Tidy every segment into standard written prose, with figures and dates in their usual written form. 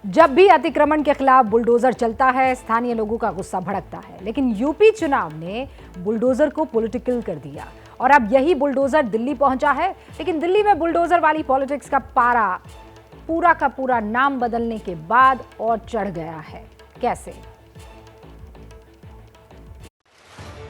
जब भी अतिक्रमण के खिलाफ बुलडोजर चलता है, स्थानीय लोगों का गुस्सा भड़कता है। लेकिन यूपी चुनाव ने बुलडोजर को पॉलिटिकल कर दिया और अब यही बुलडोजर दिल्ली पहुंचा है। लेकिन दिल्ली में बुलडोजर वाली पॉलिटिक्स का पारा पूरा का पूरा नाम बदलने के बाद और चढ़ गया है। कैसे?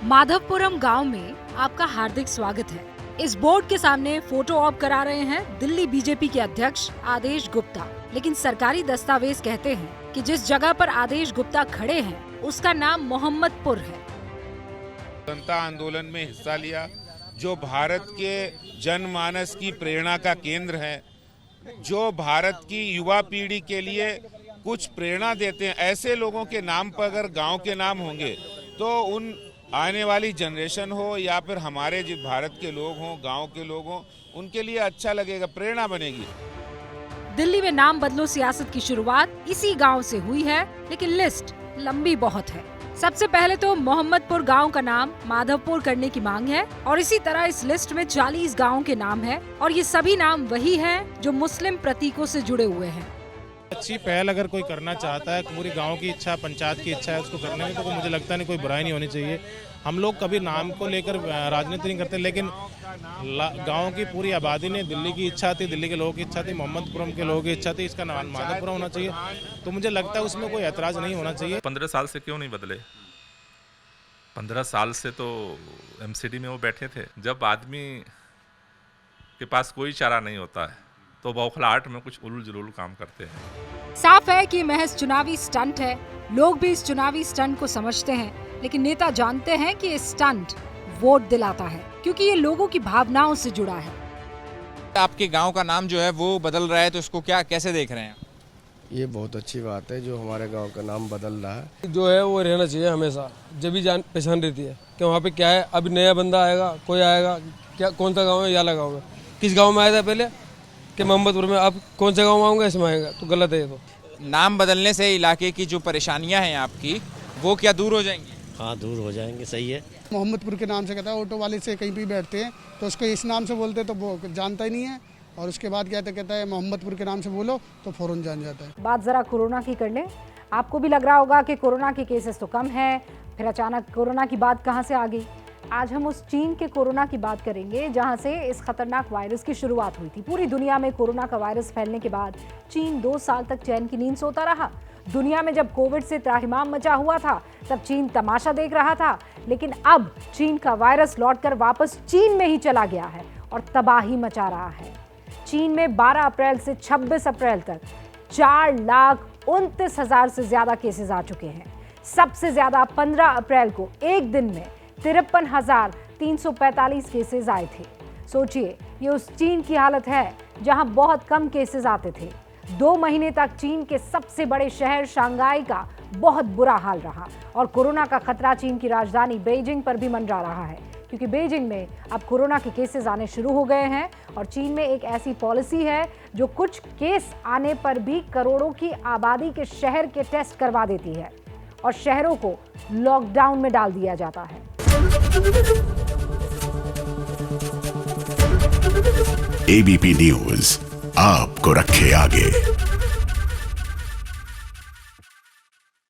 माधवपुरम गांव में आपका हार्दिक स्वागत है। इस बोर्ड के सामने फोटो ऑप करा रहे हैं दिल्ली बीजेपी के अध्यक्ष आदेश गुप्ता। लेकिन सरकारी दस्तावेज कहते हैं कि जिस जगह पर आदेश गुप्ता खड़े हैं उसका नाम मोहम्मदपुर है। जनता आंदोलन में हिस्सा लिया, जो भारत के जनमानस की प्रेरणा का केंद्र है, जो भारत की युवा पीढ़ी के लिए कुछ प्रेरणा देते हैं, ऐसे लोगों के नाम पर अगर गांव के नाम होंगे तो उन आने वाली जनरेशन हो या फिर हमारे जो भारत के लोग हों, गांव के लोग हों, उनके लिए अच्छा लगेगा, प्रेरणा बनेगी। दिल्ली में नाम बदलो सियासत की शुरुआत इसी गांव से हुई है, लेकिन लिस्ट लंबी बहुत है। सबसे पहले तो मोहम्मदपुर गांव का नाम माधवपुर करने की मांग है और इसी तरह इस लिस्ट में 40 गांव के नाम है और ये सभी नाम वही हैं जो मुस्लिम प्रतीकों से जुड़े हुए हैं। अच्छी पहल अगर कोई करना चाहता है, पूरी गांव की इच्छा, पंचायत की इच्छा है उसको करने में, तो मुझे लगता नहीं कोई बुराई नहीं होनी चाहिए। हम लोग कभी नाम को लेकर राजनीति नहीं करते, लेकिन गांव की पूरी आबादी ने, दिल्ली की इच्छा थी, दिल्ली के लोगों की इच्छा थी, मोहम्मदपुरम के लोगों की इच्छा थी, इसका नाम माधवपुरम होना चाहिए। तो मुझे लगता है उसमें कोई ऐतराज नहीं होना चाहिए। 15 साल से क्यों नहीं बदले? 15 साल से तो एमसीडी में वो बैठे थे। जब आदमी के पास कोई चारा नहीं होता है तो बौखलाहट में कुछ उलूल जुलूल काम करते हैं। साफ है कि महज चुनावी स्टंट है। लोग भी इस चुनावी स्टंट को समझते हैं, लेकिन नेता जानते हैं कि ये स्टंट वोट दिलाता है, क्योंकि ये लोगों की भावनाओं से जुड़ा है। आपके गांव का नाम जो है वो बदल रहा है, तो इसको कैसे देख रहे हैं? ये बहुत अच्छी बात है जो हमारे गांव का नाम बदल रहा है। जो है वो रहना चाहिए हमेशा, जब भी जान पहचान रहती है कि वहाँ पे क्या है। अभी नया बंदा आएगा, कोई आएगा, क्या कौन सा गाँव है, याला गाँव में, किस गाँव में आया था पहले कि मोहम्मदपुर में, अब कौन सा गाँव में आऊँगा इसमें आएगा, तो गलत है ये। तो नाम बदलने से इलाके की जो परेशानियां हैं आपकी, वो क्या दूर हो जाएंगी? हाँ, दूर हो जाएंगे। सही है। मोहम्मदपुर के नाम से कहता है, ऑटो वाले से कहीं भी बैठते हैं तो उसको इस नाम से बोलते तो वो जानता ही नहीं है, और उसके बाद कहता है मोहम्मदपुर के नाम से बोलो तो फौरन जान जाता है। बात जरा कोरोना की कर लें। आपको भी लग रहा होगा कि कोरोना के केसेस तो कम है, फिर अचानक कोरोना की बात कहाँ से आ गई। आज हम उस चीन के कोरोना की बात करेंगे जहां से इस खतरनाक वायरस की शुरुआत हुई थी। पूरी दुनिया में कोरोना का वायरस फैलने के बाद चीन 2 साल तक चैन की नींद सोता रहा। दुनिया में जब कोविड से त्राहिमाम मचा हुआ था तब चीन तमाशा देख रहा था, लेकिन अब चीन का वायरस लौटकर वापस चीन में ही चला गया है और तबाही मचा रहा है। चीन में 12 अप्रैल से 26 अप्रैल तक 4,29,000 से ज्यादा केसेस आ चुके हैं। सबसे ज्यादा 15 अप्रैल को एक दिन में 53,345 केसेस आए थे। सोचिए, ये उस चीन की हालत है जहां बहुत कम केसेस आते थे। 2 महीने तक चीन के सबसे बड़े शहर शंघाई का बहुत बुरा हाल रहा और कोरोना का खतरा चीन की राजधानी बीजिंग पर भी मंडरा रहा है, क्योंकि बीजिंग में अब कोरोना के केसेस आने शुरू हो गए हैं और चीन में एक ऐसी पॉलिसी है जो कुछ केस आने पर भी करोड़ों की आबादी के शहर के टेस्ट करवा देती है और शहरों को लॉकडाउन में डाल दिया जाता है। एबीपी न्यूज आपको रखे आगे।